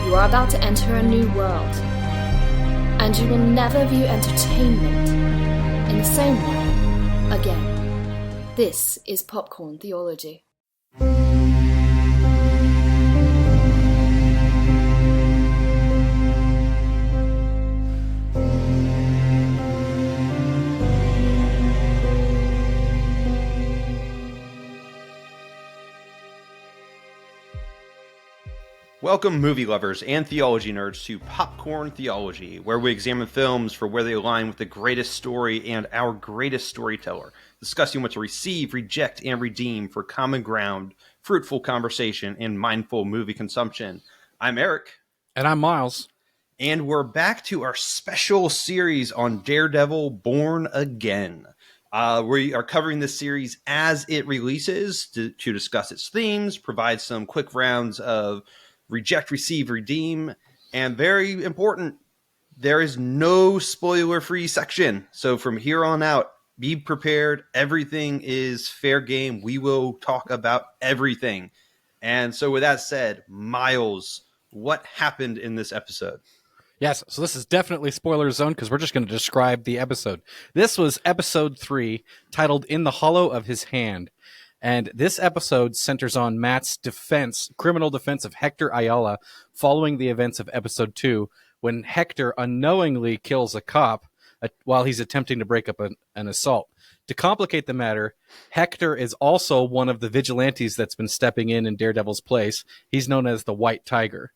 You are about to enter a new world, and you will never view entertainment in the same way again. This is Popcorn Theology. Welcome, movie lovers and theology nerds, to Popcorn Theology, where we examine films for where they align with the greatest story and our greatest storyteller, discussing what to receive, reject, and redeem for common ground, fruitful conversation, and mindful movie consumption. I'm Eric. And I'm Miles. And we're back to our special series on Daredevil, Born Again. We are covering this series as it releases to discuss its themes, provide some quick rounds of reject, receive, redeem, and very important, there is no spoiler-free section. So from here on out, be prepared. Everything is fair game. We will talk about everything. And so with that said, Miles, what happened in this episode? Yes, so this is definitely spoiler zone because we're just going to describe the episode. This was episode 3, titled In the Hollow of His Hand. And this episode centers on Matt's criminal defense of Hector Ayala following the events of episode 2, when Hector unknowingly kills a cop while he's attempting to break up an assault. To complicate the matter, Hector is also one of the vigilantes that's been stepping in Daredevil's place. He's known as the White Tiger.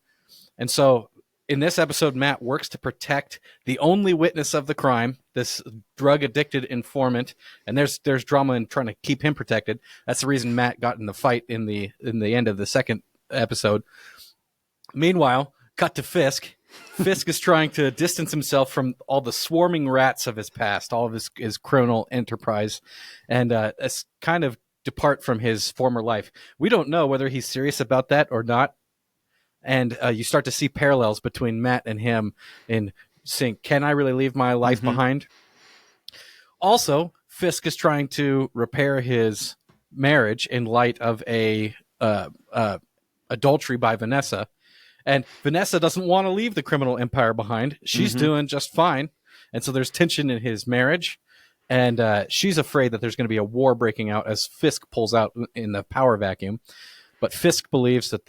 And so in this episode, Matt works to protect the only witness of the crime, this drug-addicted informant, and there's drama in trying to keep him protected. That's the reason Matt got in the fight in the end of the second episode. Meanwhile, cut to Fisk. Fisk is trying to distance himself from all the swarming rats of his past, all of his criminal enterprise, and kind of depart from his former life. We don't know whether he's serious about that or not. And you start to see parallels between Matt and him in saying, can I really leave my life behind? Also, Fisk is trying to repair his marriage in light of a adultery by Vanessa. And Vanessa doesn't want to leave the criminal empire behind. She's doing just fine. And so there's tension in his marriage. And she's afraid that there's going to be a war breaking out as Fisk pulls out in the power vacuum. But Fisk believes that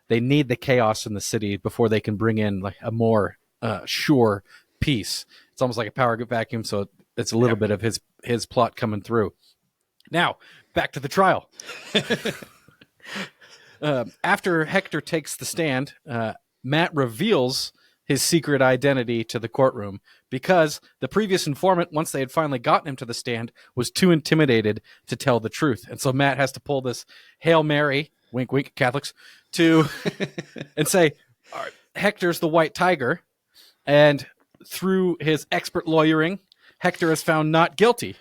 they need the chaos in the city before they can bring in like a more sure peace. It's almost like a power vacuum, so it's a little bit of his plot coming through. Now, back to the trial. After Hector takes the stand, Matt reveals his secret identity to the courtroom because the previous informant, once they had finally gotten him to the stand, was too intimidated to tell the truth. And so Matt has to pull this Hail Mary, wink, wink, Catholics, and say, all right, Hector's the White Tiger, and through his expert lawyering, Hector is found not guilty.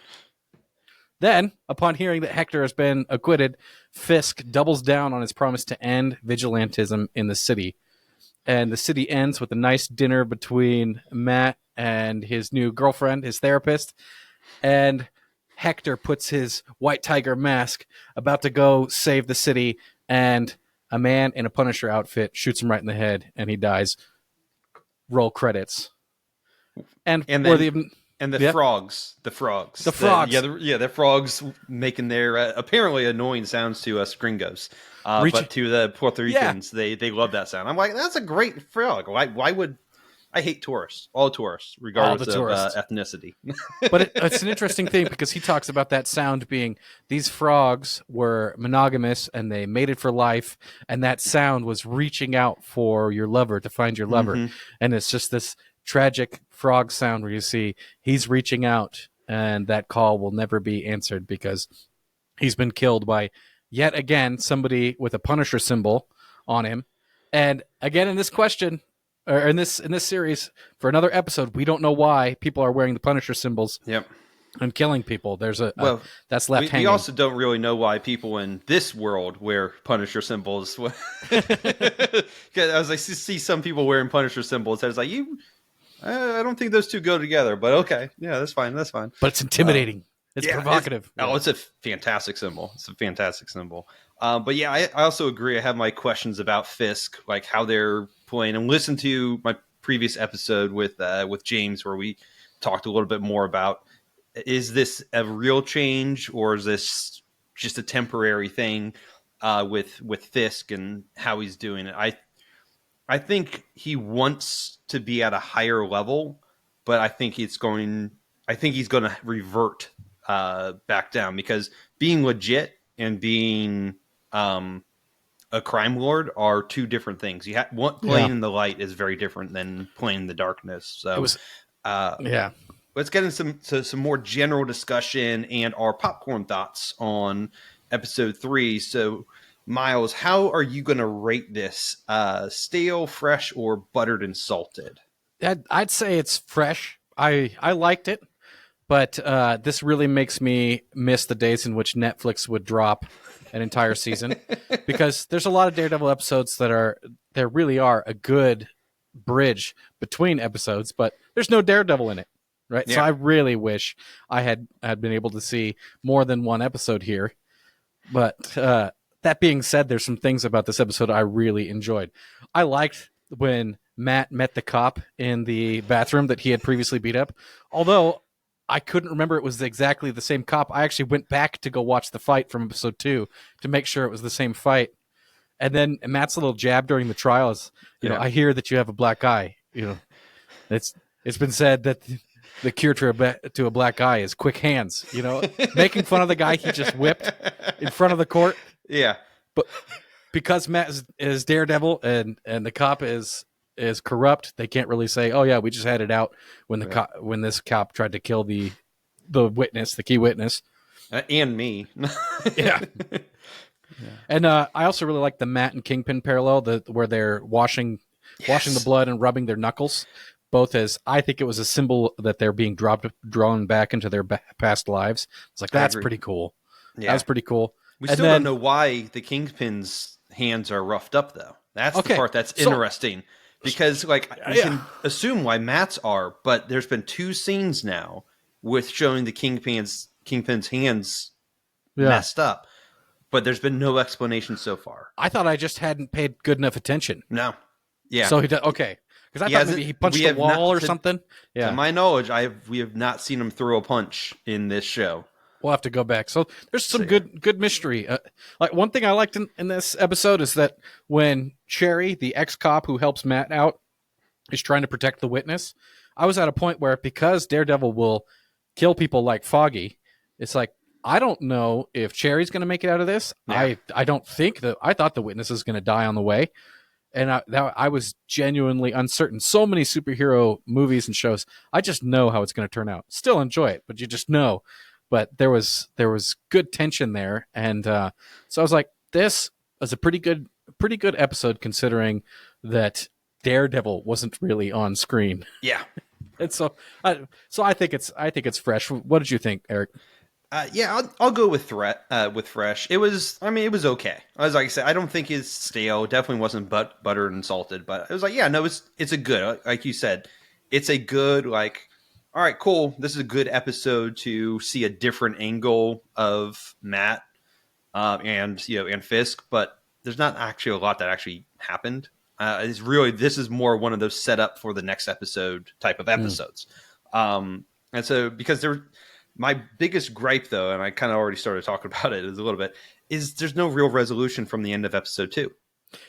Then, upon hearing that Hector has been acquitted, Fisk doubles down on his promise to end vigilantism in the city. And the city ends with a nice dinner between Matt and his new girlfriend, his therapist, and Hector puts his White Tiger mask, about to go save the city, and a man in a Punisher outfit shoots him right in the head, and he dies. Roll credits. And the frogs. The frogs. The frogs making their apparently annoying sounds to us gringos. But to the Puerto Ricans, they love that sound. I'm like, that's a great frog. Why would... I hate tourists, all tourists, regardless of ethnicity. But it's an interesting thing because he talks about that sound being, these frogs were monogamous and they mated for life, and that sound was reaching out for your lover, to find your lover. And it's just this tragic frog sound where you see he's reaching out, and that call will never be answered because he's been killed by, yet again, somebody with a Punisher symbol on him. And again, in this question... or in this series, for another episode, we don't know why people are wearing the Punisher symbols and killing people. There's that's left hanging. We also don't really know why people in this world wear Punisher symbols. As I see some people wearing Punisher symbols, I was like, I don't think those two go together. But okay, yeah, that's fine. But it's intimidating. It's provocative. It's a fantastic symbol. But yeah, I also agree. I have my questions about Fisk, like how they're playing, and listen to my previous episode with James where we talked a little bit more about, is this a real change or is this just a temporary thing with Fisk and how he's doing it. I think he wants to be at a higher level, but I think he's going to revert back down, because being legit and being a crime lord are two different things. Playing in the light is very different than playing in the darkness. So It was, yeah. Let's get into some more general discussion and our popcorn thoughts on episode 3. So, Miles, how are you going to rate this? Stale, fresh, or buttered and salted? I'd say it's fresh. I liked it, but this really makes me miss the days in which Netflix would drop an entire season, because there's a lot of Daredevil episodes there really are a good bridge between episodes, but there's no Daredevil in it. Right. Yeah. So I really wish I had been able to see more than one episode here. But that being said, there's some things about this episode I really enjoyed. I liked when Matt met the cop in the bathroom that he had previously beat up. Although I couldn't remember it was exactly the same cop, I actually went back to go watch the fight from episode 2 to make sure it was the same fight. And then Matt's little jab during the trials, you know, I hear that you have a black eye. You know, it's been said that the cure to a black eye is quick hands, you know, making fun of the guy he just whipped in front of the court. Yeah. But because Matt is Daredevil and the cop is corrupt, they can't really say, oh yeah, we just had it out when when this cop tried to kill the witness, the key witness. And me. Yeah. And I also really like the Matt and Kingpin parallel, where they're washing the blood and rubbing their knuckles. Both as I think it was a symbol that they're being drawn back into their past lives. It's like, that's pretty cool. Yeah. That's pretty cool. We still don't know why the Kingpin's hands are roughed up, though. That's the part that's interesting. Because, we can assume why Matt's are, but there's been 2 scenes now with showing the Kingpin's hands messed up. But there's been no explanation so far. I thought I just hadn't paid good enough attention. No. Yeah. So okay. Because I thought maybe he punched the wall or something. Yeah. To my knowledge, we have not seen him throw a punch in this show. We'll have to go back. So there's some good mystery. Like one thing I liked in this episode is that when Sherry, the ex-cop who helps Matt out, is trying to protect the witness, I was at a point where, because Daredevil will kill people like Foggy, it's like, I don't know if Cherry's going to make it out of this. Yeah. I don't think that. I thought the witness is going to die on the way. And I was genuinely uncertain. So many superhero movies and shows, I just know how it's going to turn out. Still enjoy it, but you just know. But there was good tension there, and so I was like, this is a pretty good episode, considering that Daredevil wasn't really on screen. Yeah, and so I think it's fresh. What did you think, Eric? Yeah, I'll go with fresh. It was okay. Like I said, I don't think it's stale. It definitely wasn't buttered and salted, but it was like, yeah, no, it's a good, like you said, it's a good, like, all right, cool. This is a good episode to see a different angle of Matt and Fisk, but there's not actually a lot that actually happened. This is more one of those set up for the next episode type of episodes. And so, because my biggest gripe, though, and I kind of already started talking about it a little bit, is there's no real resolution from the end of episode 2.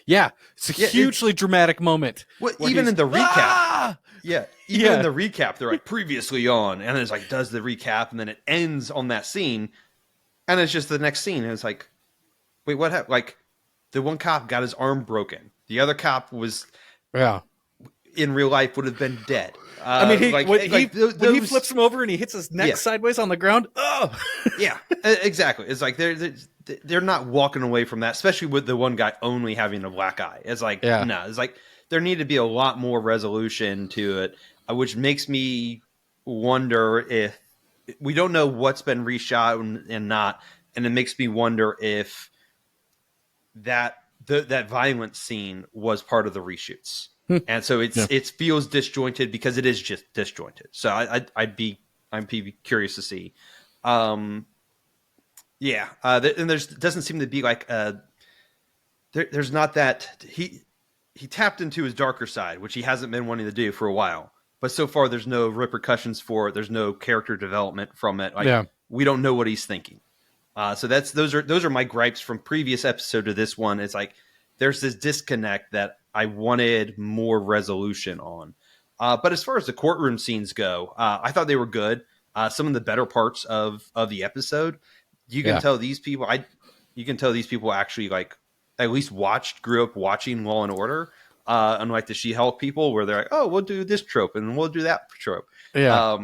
Yeah, it's a hugely dramatic moment. Well, even in the recap. Yeah, in the recap, they're like, previously on, and it's like, does the recap, and then it ends on that scene, and it's just the next scene, and it's like, wait, what happened? Like, the one cop got his arm broken. The other cop was... Yeah. In real life would have been dead. When he flips him over and he hits his neck sideways on the ground. Oh, yeah, exactly. It's like they're not walking away from that, especially with the one guy only having a black eye. It's like, no, it's like there need to be a lot more resolution to it, which makes me wonder if we don't know what's been reshot and not, and it makes me wonder if that violent scene was part of the reshoots. And so it feels disjointed because it is just disjointed. So I'd be curious to see. Yeah, and there's doesn't seem to be like there's not that he tapped into his darker side, which he hasn't been wanting to do for a while. But so far, there's no repercussions for it. There's no character development from it. Like we don't know what he's thinking. So those are my gripes from previous episode to this one. It's like there's this disconnect that I wanted more resolution on. But as far as the courtroom scenes go, I thought they were good. Some of the better parts of the episode, you can tell these people. You can tell these people actually like at least grew up watching Law and Order. Unlike the She-Hulk people, where they're like, "Oh, we'll do this trope and we'll do that trope." Yeah.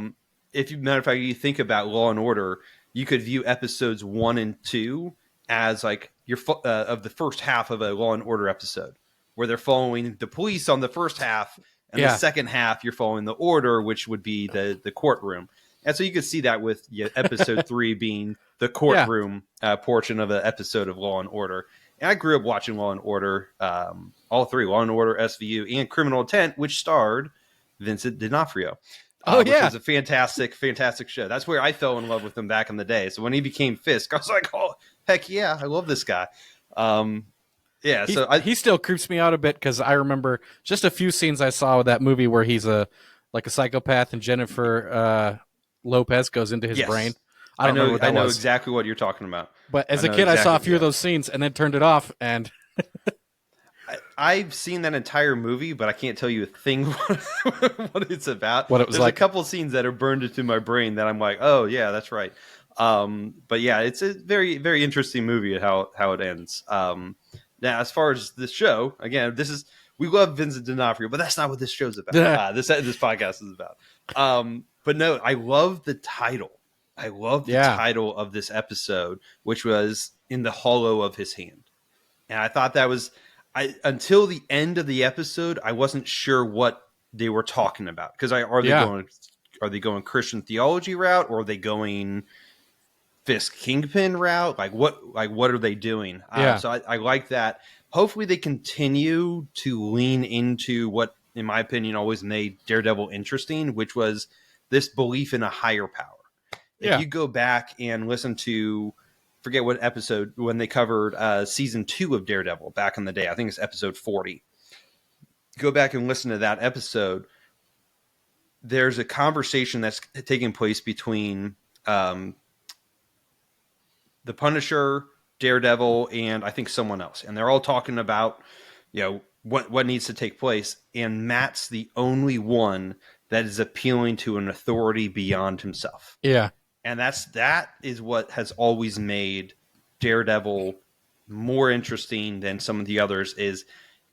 Matter of fact, you think about Law and Order, you could view episodes 1 and 2 as like your of the first half of a Law and Order episode, where they're following the police on the first half, and the second half you're following the order, which would be the courtroom. And so you could see that with episode 3 being the courtroom portion of an episode of Law and Order. And I grew up watching Law and Order, all three, Law and Order, SVU, and Criminal Intent, which starred Vincent D'Onofrio. Which was a fantastic, fantastic show. That's where I fell in love with him back in the day. So when he became Fisk, I was like, oh, heck yeah, I love this guy. He still creeps me out a bit because I remember just a few scenes I saw with that movie where he's a psychopath and Jennifer Lopez goes into his brain. I know exactly what you're talking about. But as a kid, I saw a few of those scenes and then turned it off. And I've seen that entire movie, but I can't tell you a thing what it's about. What it was There's like. a couple scenes that are burned into my brain that I'm like, oh yeah, that's right. But yeah, it's a very, very interesting movie at how it ends. Now, as far as the show, again, we love Vincent D'Onofrio, but that's not what this show's about. This podcast is about. But no, I love the title. I love the title of this episode, which was In the Hollow of His Hand. And I thought that was, until the end of the episode, I wasn't sure what they were talking about. Because are they going Christian theology route, or are they going Fisk Kingpin route? Like what are they doing? So I like that. Hopefully they continue to lean into what, in my opinion, always made Daredevil interesting, which was this belief in a higher power. If you go back and listen to, forget what episode, when they covered season 2 of Daredevil back in the day, I think it's episode 40. Go back and listen to that episode. There's a conversation that's taking place between the Punisher, Daredevil, and I think someone else. And they're all talking about, what needs to take place. And Matt's the only one that is appealing to an authority beyond himself. Yeah. And that is what has always made Daredevil more interesting than some of the others, is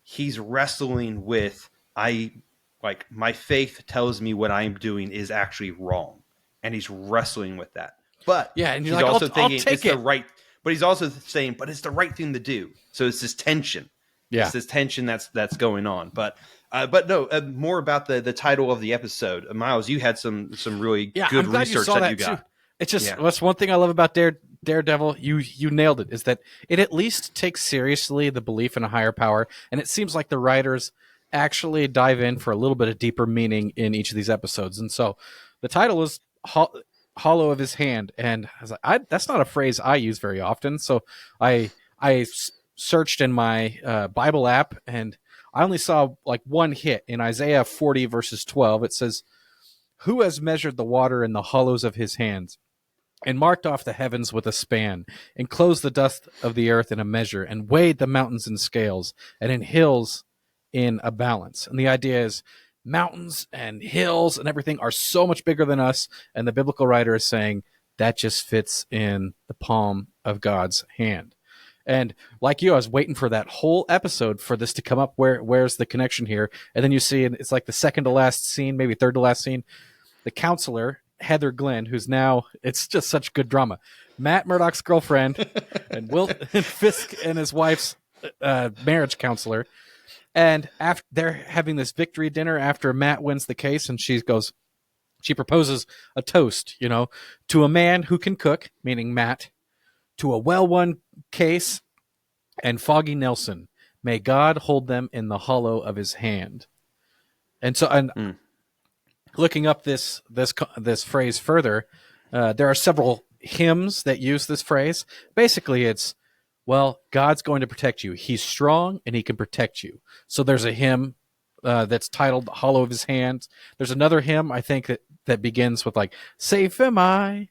he's wrestling with, my faith tells me what I'm doing is actually wrong. And he's wrestling with that. But and he's also thinking it's the right, but he's also saying, but it's the right thing to do. So it's this tension. Yeah. It's this tension that's going on. But no, more about the title of the episode. Miles, you had some really good research that you got. Too. It's just, that's one thing I love about Daredevil. You nailed it, is that it at least takes seriously the belief in a higher power. And it seems like the writers actually dive in for a little bit of deeper meaning in each of these episodes. And so the title is Hollow of His Hand. And I was like, that's not a phrase I use very often. So I searched in my Bible app, and I only saw like one hit in Isaiah 40 verses 12. It says, "Who has measured the water in the hollows of his hands, and marked off the heavens with a span, enclosed the dust of the earth in a measure, and weighed the mountains in scales, and in hills in a balance." And the idea is mountains and hills and everything are so much bigger than us. And the biblical writer is saying that just fits in the palm of God's hand. And like you, I was waiting for that whole episode for this to come up. Where's the connection here? And then you see, it's like the second to last scene, maybe third to last scene, the counselor, Heather Glenn, who's now, it's just such good drama, Matt Murdock's girlfriend, and Fisk and his wife's marriage counselor. And after they're having this victory dinner after Matt wins the case, and she proposes a toast, to a man who can cook, meaning Matt, to a well-won case, and Foggy Nelson. May God hold them in the hollow of his hand. And so, looking up this phrase further, there are several hymns that use this phrase. Basically, it's, well, God's going to protect you. He's strong and he can protect you. So there's a hymn that's titled "Hollow of His Hand." There's another hymn I think that begins with like, safe am I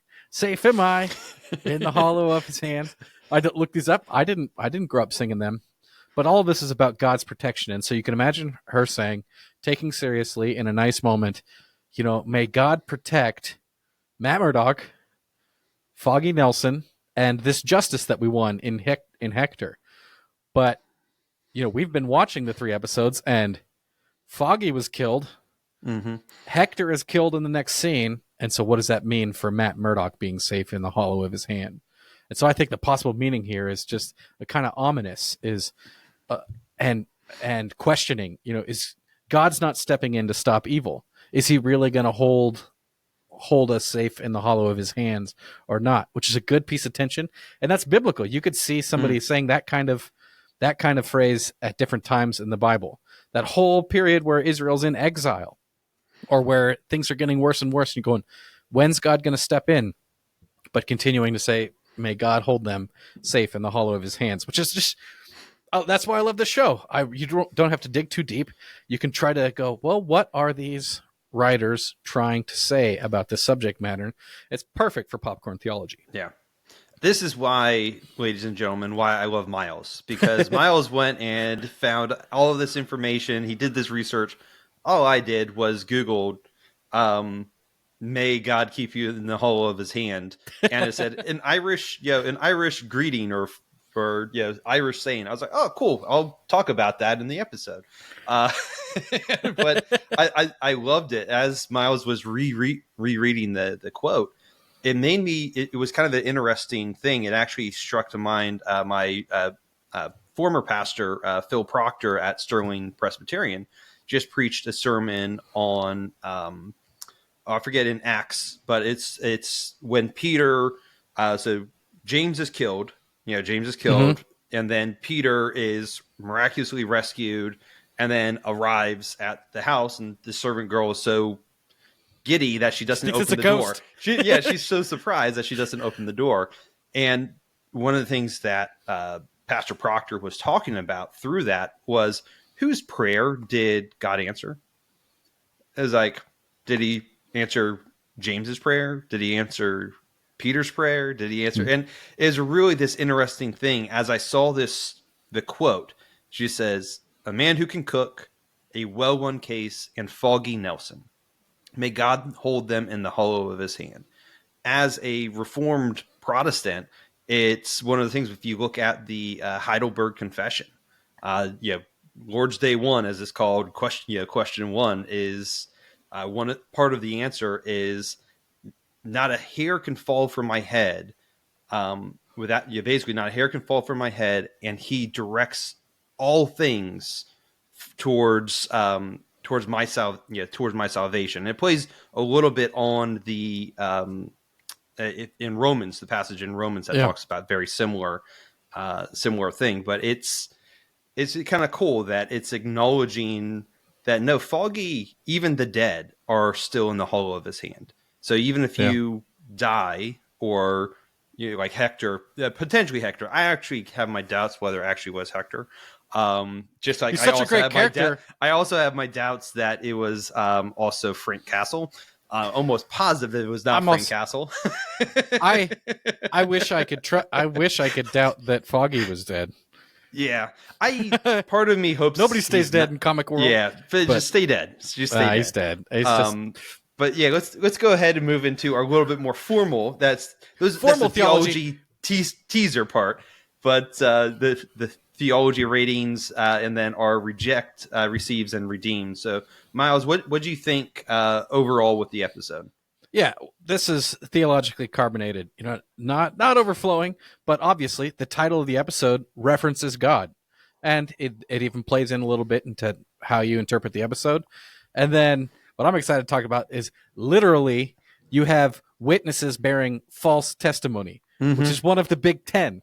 in the hollow of His hand. I didn't look these up. I didn't grow up singing them. But all of this is about God's protection. And so you can imagine her saying, taking seriously in a nice moment, may God protect Matt Murdock, Foggy Nelson, and this justice that we won in Hector. But, we've been watching the 3 episodes, and Foggy was killed. Mm-hmm. Hector is killed in the next scene. And so what does that mean for Matt Murdock being safe in the hollow of his hand? And so I think the possible meaning here is just a kind of ominous and questioning, is God's not stepping in to stop evil? Is he really going to hold us safe in the hollow of his hands or not? Which is a good piece of tension. And that's biblical. You could see somebody saying that kind of phrase at different times in the Bible. That whole period where Israel's in exile or where things are getting worse and worse. And you're going, when's God going to step in? But continuing to say, may God hold them safe in the hollow of his hands, which is just, that's why I love the show. You don't have to dig too deep. You can try to go, well, what are these writers trying to say about this subject matter? It's perfect for popcorn theology. Yeah. This is why, ladies and gentlemen, why I love Miles. Because Miles went and found all of this information. He did this research. All I did was Googled, may God keep you in the hollow of his hand. And it said an Irish greeting or Irish saying. I was like, oh, cool. I'll talk about that in the episode. But I loved it. As Miles was rereading the quote, it made me, it was kind of an interesting thing. It actually struck to mind my former pastor, Phil Proctor at Sterling Presbyterian, just preached a sermon on, I forget in Acts, but it's when Peter, so James is killed, Mm-hmm. and then Peter is miraculously rescued and then arrives at the house, and the servant girl is so giddy that she doesn't open the door. She's so surprised that she doesn't open the door. And one of the things that Pastor Proctor was talking about through that was, whose prayer did God answer? It was like, did he answer James's prayer? Did he answer Peter's prayer? Did he answer? And it's really this interesting thing. As I saw the quote, she says, a man who can cook, a well-won case, and Foggy Nelson. May God hold them in the hollow of his hand. As a Reformed Protestant, it's one of the things, if you look at the Heidelberg Confession, Lord's Day 1, as it's called, question 1 is one part of the answer is, not a hair can fall from my head. Basically, not a hair can fall from my head, and he directs all things towards my salvation. It plays a little bit on the in Romans, the passage in Romans that talks about very similar thing. But it's kind of cool that it's acknowledging that no, Foggy, even the dead are still in the hollow of his hand. So even if you die, or like Hector, potentially Hector, I actually have my doubts whether it actually was Hector. Just like he's such a great character. I also have my doubts that it was also Frank Castle. Almost positive it was not Frank Castle. I wish I could doubt that Foggy was dead. Yeah, part of me hopes nobody stays dead in comic world. Yeah, but just stay dead. Just stay dead. He's dead. He's but yeah, let's go ahead and move into our little bit more formal. That's the theology teaser part. But the theology ratings, and then our reject, receives, and redeems. So, Miles, what do you think overall with the episode? Yeah, this is theologically carbonated. Not overflowing, but obviously the title of the episode references God, and it even plays in a little bit into how you interpret the episode. And then what I'm excited to talk about is literally you have witnesses bearing false testimony, which is one of the big 10.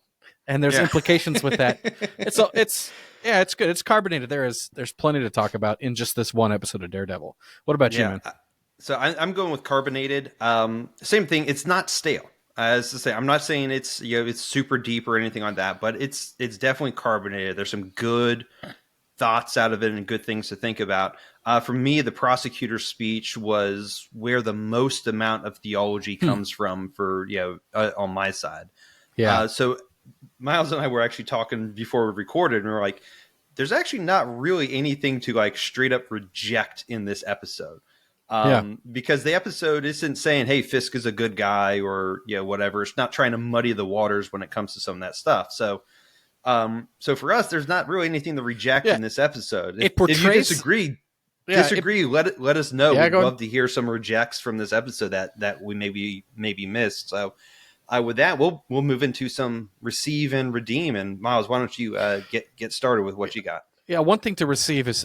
And there's implications with that. It's good. It's carbonated. There's plenty to talk about in just this one episode of Daredevil. What about you, man? So I'm going with carbonated. Same thing. It's not stale. As to say, I'm not saying it's it's super deep or anything like that, but it's definitely carbonated. There's some good thoughts out of it and good things to think about. For me, the prosecutor's speech was where the most amount of theology comes from for on my side. Yeah. So Miles and I were actually talking before we recorded, and we were like, "There's actually not really anything to like straight up reject in this episode." Because the episode isn't saying, "Hey, Fisk is a good guy," or whatever. It's not trying to muddy the waters when it comes to some of that stuff. So, so for us, there's not really anything to reject in this episode. It portrays, if you disagree, let us know. We'd love to hear some rejects from this episode that we maybe missed. So, with that, we'll move into some receive and redeem. And Miles, why don't you get started with what you got? Yeah, one thing to receive is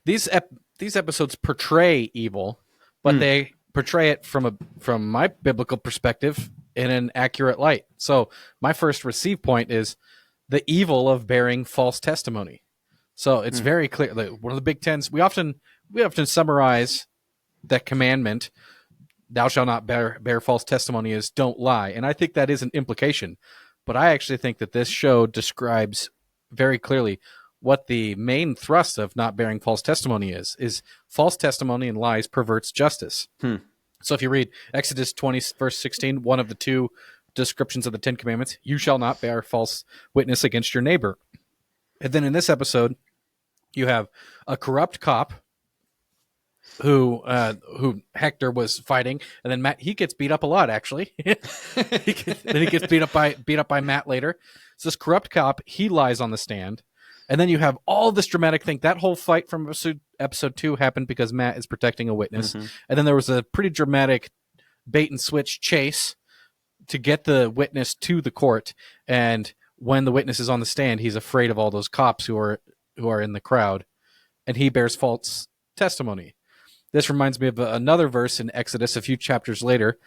these episodes portray evil, but they portray it from my biblical perspective in an accurate light. So my first receive point is the evil of bearing false testimony. So it's very clear that one of the big tens, we often summarize that commandment, thou shalt not bear false testimony, as don't lie. And I think that is an implication. But I actually think that this show describes very clearly what the main thrust of not bearing false testimony is false testimony and lies perverts justice. So if you read Exodus 20, verse 16, one of the two descriptions of the 10 Commandments, you shall not bear false witness against your neighbor. And then in this episode, you have a corrupt cop who Hector was fighting, and then Matt, he gets beat up a lot, actually. Then he gets beat up by Matt later. So this corrupt cop, he lies on the stand. And then you have all this dramatic thing. That whole fight from episode 2 happened because Matt is protecting a witness. And then there was a pretty dramatic bait and switch chase to get the witness to the court. And when the witness is on the stand, he's afraid of all those cops who are in the crowd, and he bears false testimony. This reminds me of another verse in Exodus a few chapters later.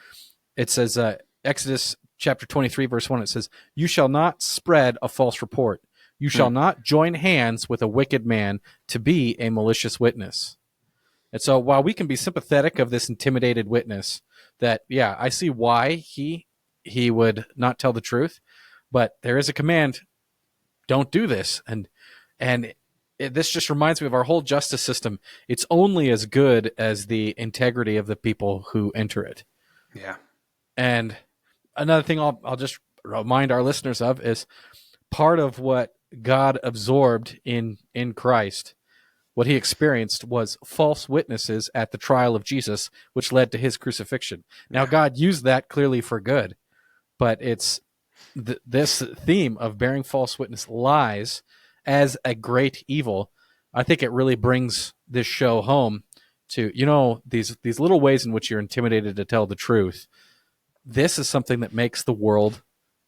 It says, Exodus chapter 23, verse 1, it says, you shall not spread a false report. You shall not join hands with a wicked man to be a malicious witness. And so while we can be sympathetic of this intimidated witness, that, yeah, I see why he would not tell the truth, but there is a command, don't do this. And this just reminds me of our whole justice system. It's only as good as the integrity of the people who enter it. Yeah. And another thing I'll just remind our listeners of is part of what God absorbed in Christ, what he experienced was false witnesses at the trial of Jesus, which led to his crucifixion. Now, God used that clearly for good, but it's this theme of bearing false witness lies as a great evil. I think it really brings this show home to, these little ways in which you're intimidated to tell the truth. This is something that makes the world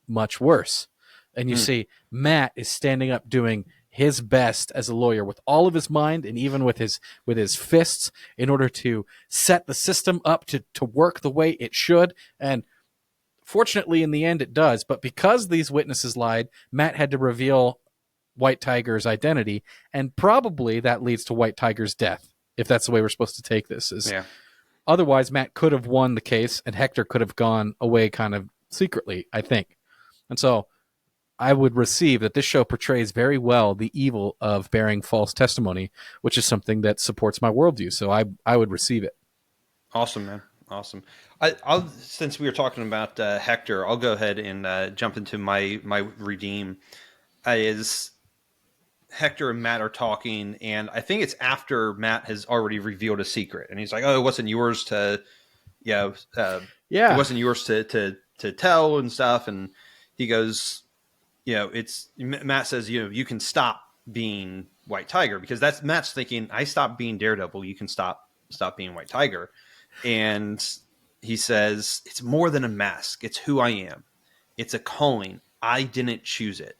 much worse. And you see, Matt is standing up doing his best as a lawyer with all of his mind and even with his fists in order to set the system up to work the way it should. And fortunately, in the end, it does. But because these witnesses lied, Matt had to reveal White Tiger's identity, and probably that leads to White Tiger's death, if that's the way we're supposed to take this. Otherwise, Matt could have won the case, and Hector could have gone away kind of secretly, I think. And so I would receive that this show portrays very well the evil of bearing false testimony, which is something that supports my worldview. So I would receive it. Awesome, man. Awesome. I'll since we were talking about Hector, I'll go ahead and jump into my redeem. Is Hector and Matt are talking, and I think it's after Matt has already revealed a secret, and he's like, "Oh, it wasn't yours to, it wasn't yours to tell and stuff." And he goes, Matt says, you can stop being White Tiger, because that's Matt's thinking, I stopped being Daredevil, you can stop being White Tiger. And he says, it's more than a mask. It's who I am. It's a calling. I didn't choose it.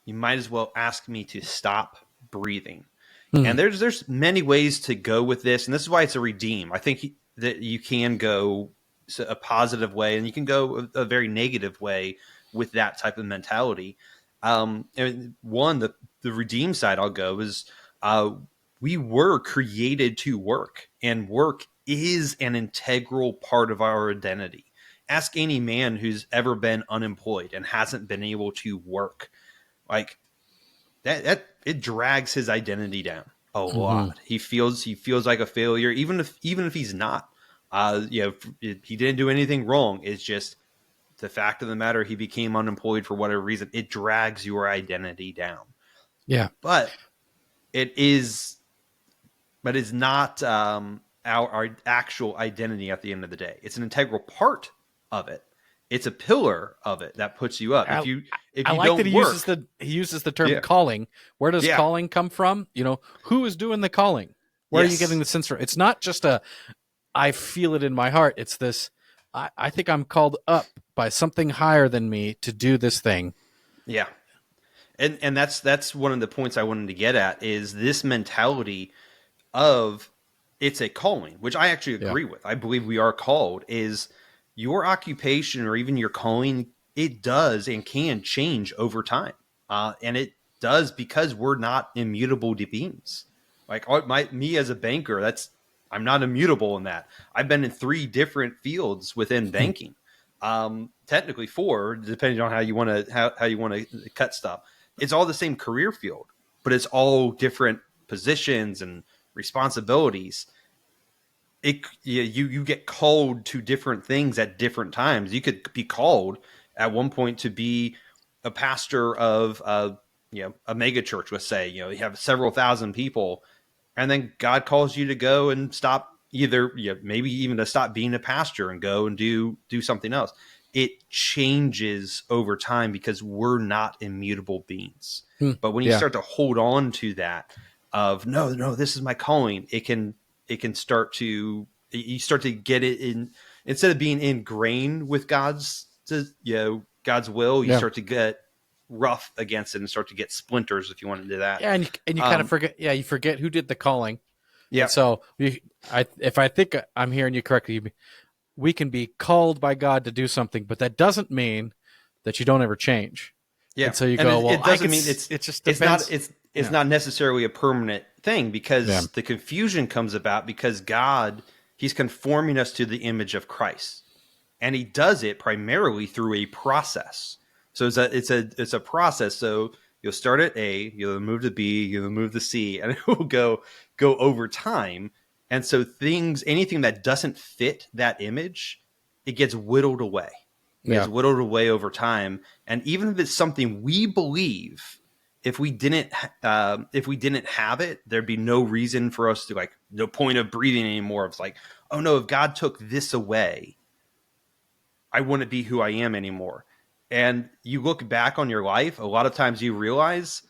You might as well ask me to stop breathing. And there's many ways to go with this. And this is why it's a redeem. I think that you can go a positive way and you can go a very negative way with that type of mentality. And the redeem side I'll go is we were created to work, and work is an integral part of our identity. ask any man who's ever been unemployed and hasn't been able to work. Like that it drags his identity down a lot. He feels like a failure, even if he's not. He didn't do anything wrong. It's just the fact of the matter. He became unemployed for whatever reason. It drags your identity down. Yeah, but it's not our actual identity at the end of the day. It's an integral part of it. It's a pillar of it that puts you up. If you like don't that he uses the term calling. Where does calling come from? Who is doing the calling? Where are you getting the sense from? It's not just I feel it in my heart. It's this, I think I'm called up by something higher than me to do this thing. Yeah. And that's one of the points I wanted to get at, is this mentality of it's a calling, which I actually agree with. I believe we are called. Is your occupation or even your calling, it does and can change over time. And it does because we're not immutable beings. Like me as a banker, I'm not immutable in that. I've been in 3 different fields within banking. Technically 4, depending on how you want to cut stuff. It's all the same career field, but it's all different positions and responsibilities. You get called to different things at different times. You could be called at one point to be a pastor of a mega church, let's say. You have several thousand people, and then God calls you to go and stop, maybe even to stop being a pastor and go and do something else. It changes over time because we're not immutable beings. But when you start to hold on to that of no, this is my calling, it can start to, you start to get it in, instead of being ingrained with God's will, you start to get rough against it and start to get splinters, if you want to do that. Yeah, and you kind of forget. Yeah, you forget who did the calling. Yeah. And so if I think I'm hearing you correctly, we can be called by God to do something, but that doesn't mean that you don't ever change. Yeah. And so you go, it doesn't mean it just depends. It's not necessarily a permanent thing, because the confusion comes about because God, he's conforming us to the image of Christ, and he does it primarily through a process. So it's a process. So you'll start at A, you'll move to B, you'll move to C, and it will go over time. And so anything that doesn't fit that image, it gets whittled away. It gets whittled away over time. And even if it's something we believe, if we didn't have it, there'd be no reason for us to, no point of breathing anymore. It's like, oh no, if God took this away, I wouldn't be who I am anymore. And you look back on your life, a lot of times you realize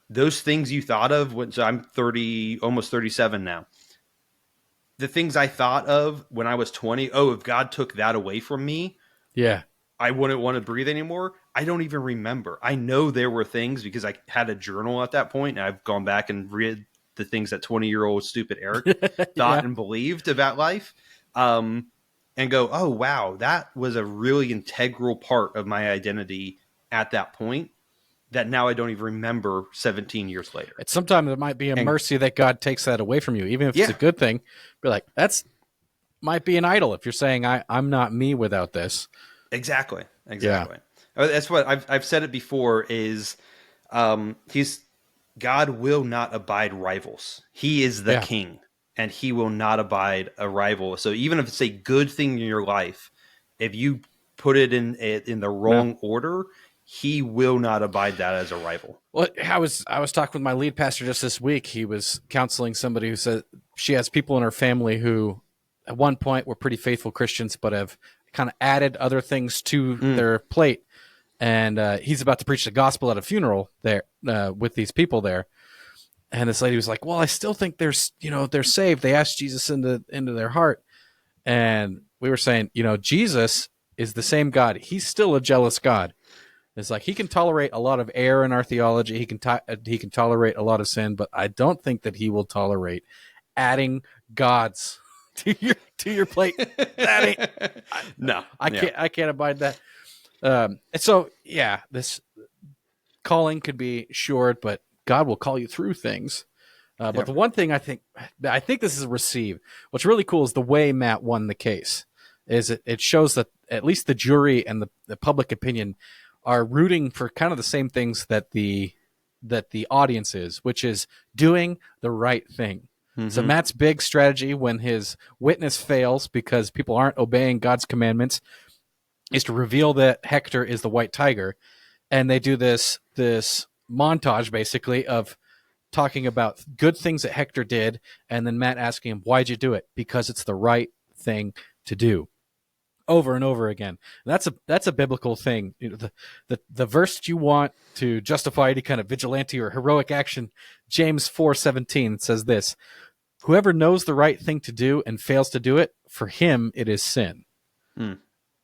those things you thought of so I'm 30, almost 37 now. The things I thought of when I was 20, if God took that away from me, I wouldn't want to breathe anymore. I don't even remember. I know there were things because I had a journal at that point, and I've gone back and read the things that 20-year-old stupid Eric thought and believed about life. And go, oh, wow, that was a really integral part of my identity at that point that now I don't even remember 17 years later. Sometimes it might be a mercy that God takes that away from you, even if it's a good thing. Be like, that's might be an idol if you're saying, I'm not me without this. Exactly. Yeah. That's what I've said it before is God will not abide rivals. He is the king. And he will not abide a rival. So even if it's a good thing in your life, if you put it in the wrong order, he will not abide that as a rival. Well, I was talking with my lead pastor just this week. He was counseling somebody who said she has people in her family who at one point were pretty faithful Christians, but have kind of added other things to their plate. And he's about to preach the gospel at a funeral there with these people there. And this lady was like, well, I still think they're saved. They asked Jesus into their heart. And we were saying, Jesus is the same God. He's still a jealous God. It's like he can tolerate a lot of error in our theology. He can tolerate a lot of sin, but I don't think that he will tolerate adding gods to your plate. That ain't no. I can't abide that. And so this calling could be short, but God will call you through things. But the one thing I think this is receive. What's really cool is the way Matt won the case. Is it shows that at least the jury and the public opinion are rooting for kind of the same things that the audience is, which is doing the right thing. So Matt's big strategy when his witness fails because people aren't obeying God's commandments is to reveal that Hector is the white tiger. And they do this montage basically of talking about good things that Hector did, and then Matt asking him, why'd you do it? Because it's the right thing to do. Over and over again. And that's a biblical thing. You know, the verse that you want to justify any kind of vigilante or heroic action, James 4:17 says this: whoever knows the right thing to do and fails to do it, for him it is sin.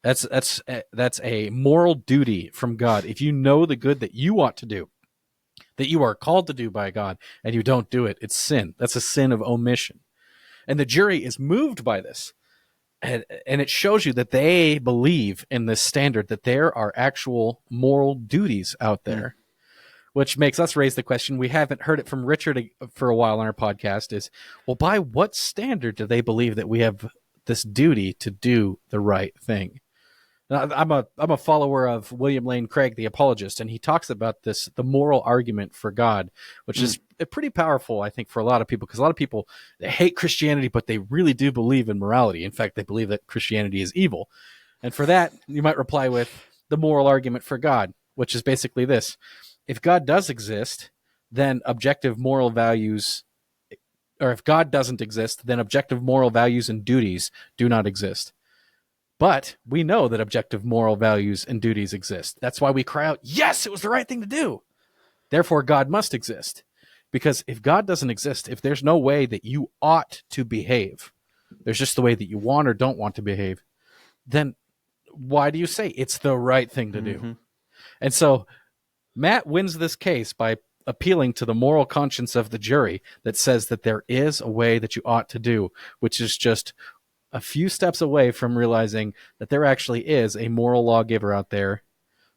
That's a moral duty from God. If you know the good that you ought to do, that you are called to do by God, and you don't do it, it's sin. That's a sin of omission. And the jury is moved by this. And it shows you that they believe in this standard, that there are actual moral duties out there, which makes us raise the question. We haven't heard it from Richard for a while on our podcast is, well, by what standard do they believe that we have this duty to do the right thing? Now, I'm a follower of William Lane Craig, the apologist, and he talks about this, the moral argument for God, which is pretty powerful, I think, for a lot of people, because a lot of people, they hate Christianity, but they really do believe in morality. In fact, they believe that Christianity is evil. And for that, you might reply with the moral argument for God, which is basically this. If God does exist, then objective moral values, or if God doesn't exist, then objective moral values and duties do not exist. But we know that objective moral values and duties exist. That's why we cry out, yes, it was the right thing to do. Therefore, God must exist. Because if God doesn't exist, if there's no way that you ought to behave, there's just the way that you want or don't want to behave, then why do you say it's the right thing to do? And so Matt wins this case by appealing to the moral conscience of the jury that says that there is a way that you ought to do, which is just a few steps away from realizing that there actually is a moral lawgiver out there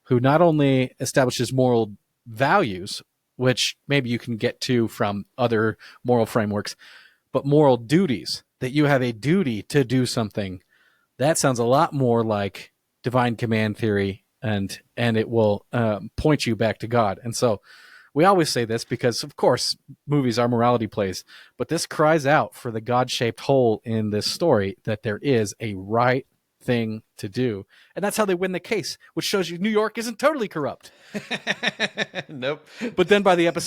who not only establishes moral values, which maybe you can get to from other moral frameworks, but moral duties, that you have a duty to do something. That sounds a lot more like divine command theory, and it will point you back to God. And so we always say this because, of course, movies are morality plays, but this cries out for the God-shaped hole in this story, that there is a right thing to do. And that's how they win the case, which shows you New York isn't totally corrupt. Nope. But then by the end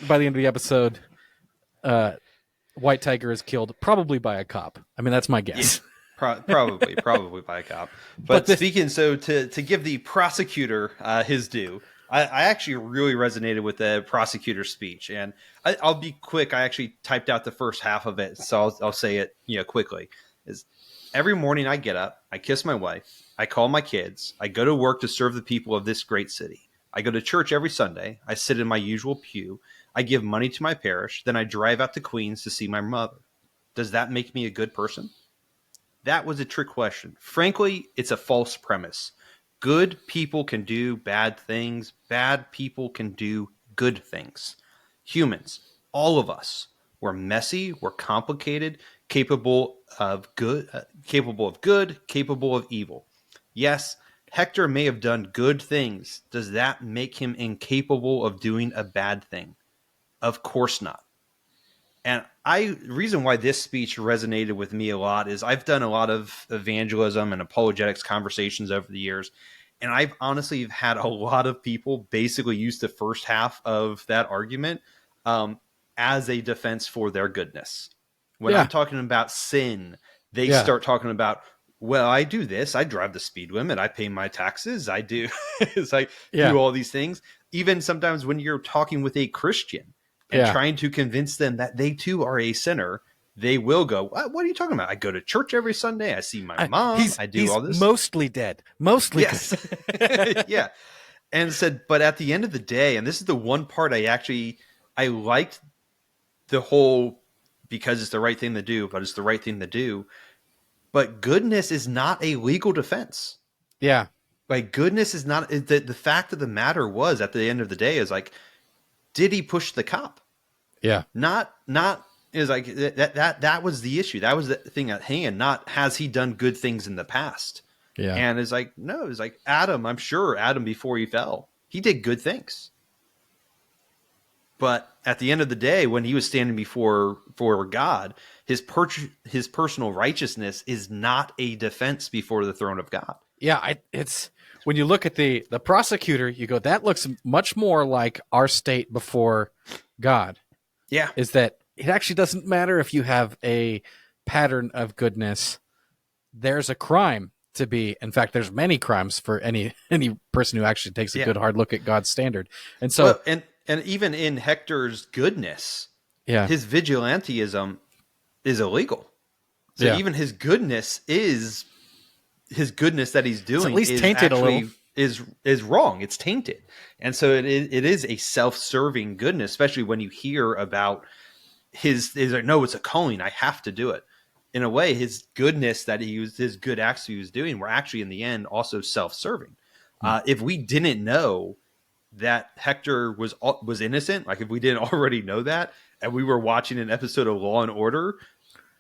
of the episode, White Tiger is killed, probably by a cop. I mean, that's my guess. Yeah, probably by a cop. But speaking, so to give the prosecutor his due, I actually really resonated with the prosecutor's speech, and I'll be quick. I actually typed out the first half of it, so I'll say it quickly. Is every morning I get up, I kiss my wife, I call my kids, I go to work to serve the people of this great city. I go to church every Sunday, I sit in my usual pew, I give money to my parish, then I drive out to Queens to see my mother. Does that make me a good person? That was a trick question. Frankly, it's a false premise. Good people can do bad things. Bad people can do good things. Humans, all of us, we're messy, we're complicated, capable of good, capable of evil. Yes, Hector may have done good things. Does that make him incapable of doing a bad thing? Of course not. And the reason why this speech resonated with me a lot is I've done a lot of evangelism and apologetics conversations over the years. And I've honestly had a lot of people basically use the first half of that argument as a defense for their goodness. When I'm talking about sin, they start talking about, well, I do this. I drive the speed limit. I pay my taxes. I do. It's like do all these things. Even sometimes when you're talking with a Christian and trying to convince them that they too are a sinner, they will go, what are you talking about? I go to church every Sunday. I see my mom. I do all this. Mostly dead. Mostly dead. Yeah. And said, but at the end of the day, and this is the one part I liked the whole, because it's the right thing to do, but it's the right thing to do. But goodness is not a legal defense. Yeah. Like goodness is not, the fact of the matter was at the end of the day is like, did he push the cop? Yeah. Not is like that was the issue. That was the thing at hand. Not has he done good things in the past? Yeah. And it's like, no, it's like Adam, I'm sure Adam, before he fell, he did good things. But at the end of the day, when he was standing before God, his personal righteousness is not a defense before the throne of God. Yeah, it's when you look at the prosecutor, you go, that looks much more like our state before God. Yeah. Is that it actually doesn't matter if you have a pattern of goodness. There's a crime to be. In fact, there's many crimes for any person who actually takes a good hard look at God's standard. And so, well, and even in Hector's goodness, his vigilantism is illegal. So even his goodness that he's doing, it's at least is tainted actually, a little. Is wrong. It's tainted, and so it is a self-serving goodness, especially when you hear about his like, no, it's a calling. I have to do it. In a way, his goodness that he was, his good acts he was doing, were actually in the end also self-serving. If we didn't know that Hector was innocent, like if we didn't already know that, and we were watching an episode of Law and Order,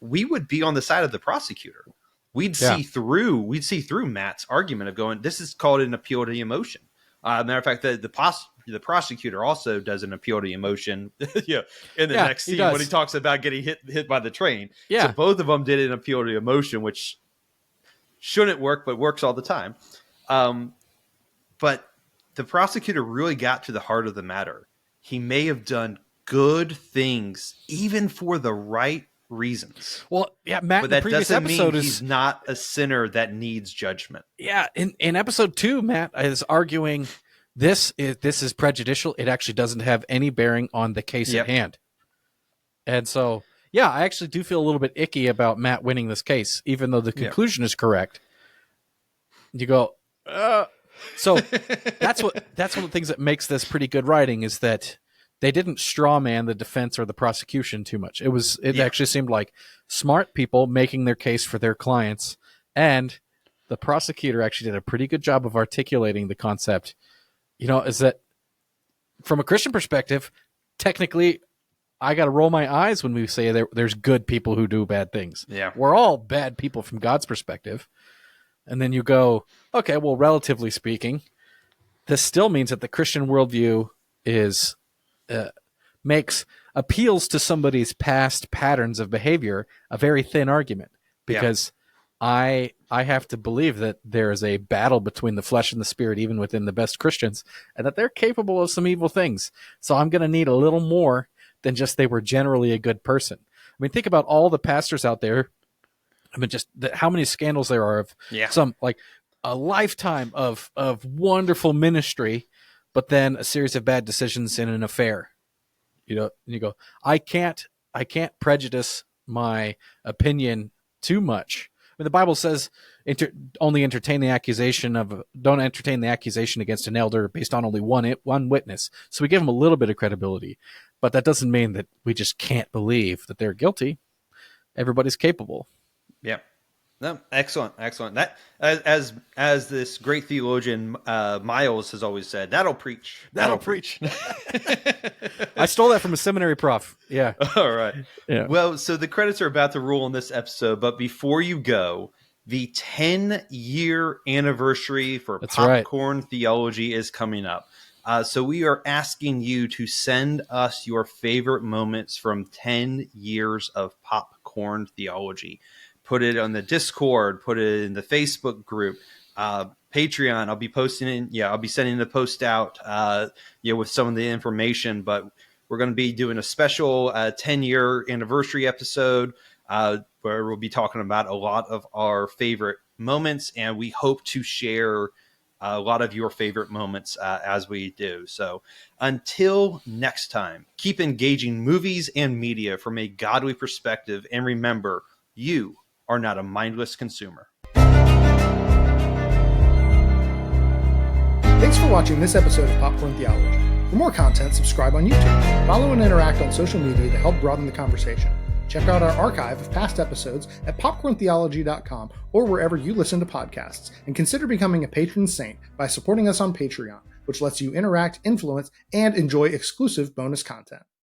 we would be on the side of the prosecutor. We'd see through Matt's argument of going, this is called an appeal to emotion. Matter of fact, the prosecutor also does an appeal to emotion in the next scene when he talks about getting hit by the train. Yeah. So both of them did an appeal to emotion, which shouldn't work, but works all the time. But the prosecutor really got to the heart of the matter. He may have done good things, even for the right reasons. Well, yeah, Matt, but that in the previous doesn't episode mean he's not a sinner that needs judgment. Yeah, in episode 2, Matt is arguing this is prejudicial. It actually doesn't have any bearing on the case at hand. And so, yeah, I actually do feel a little bit icky about Matt winning this case, even though the conclusion is correct. You go, so that's one of the things that makes this pretty good writing, is that they didn't straw man the defense or the prosecution too much. It actually seemed like smart people making their case for their clients, and the prosecutor actually did a pretty good job of articulating the concept. Is that from a Christian perspective, technically, I got to roll my eyes when we say there's good people who do bad things. Yeah, we're all bad people from God's perspective. And then you go, okay, well, relatively speaking, this still means that the Christian worldview is appeals to somebody's past patterns of behavior a very thin argument, because I have to believe that there is a battle between the flesh and the spirit, even within the best Christians, and that they're capable of some evil things. So I'm going to need a little more than just they were generally a good person. I mean, think about all the pastors out there. I mean, just how many scandals there are of some, like a lifetime of wonderful ministry, but then a series of bad decisions in an affair. And you go, I can't prejudice my opinion too much. I mean, the Bible says don't entertain the accusation against an elder based on only one witness. So we give them a little bit of credibility, but that doesn't mean that we just can't believe that they're guilty. Everybody's capable. Yeah. No, excellent. That as this great theologian Miles has always said, that'll preach. That'll preach. I stole that from a seminary prof. Yeah. All right. Yeah. Well, so the credits are about to roll in this episode, but before you go, the 10-year anniversary for Popcorn Theology is coming up. So we are asking you to send us your favorite moments from 10 years of Popcorn Theology. Put it on the Discord, put it in the Facebook group, Patreon. I'll be sending the post out, with some of the information, but we're going to be doing a special 10-year anniversary episode where we'll be talking about a lot of our favorite moments, and we hope to share a lot of your favorite moments as we do. So until next time, keep engaging movies and media from a godly perspective, and remember, you are not a mindless consumer. Thanks for watching this episode of Popcorn Theology. For more content, subscribe on YouTube. Follow and interact on social media to help broaden the conversation. Check out our archive of past episodes at popcorntheology.com or wherever you listen to podcasts. And consider becoming a patron saint by supporting us on Patreon, which lets you interact, influence, and enjoy exclusive bonus content.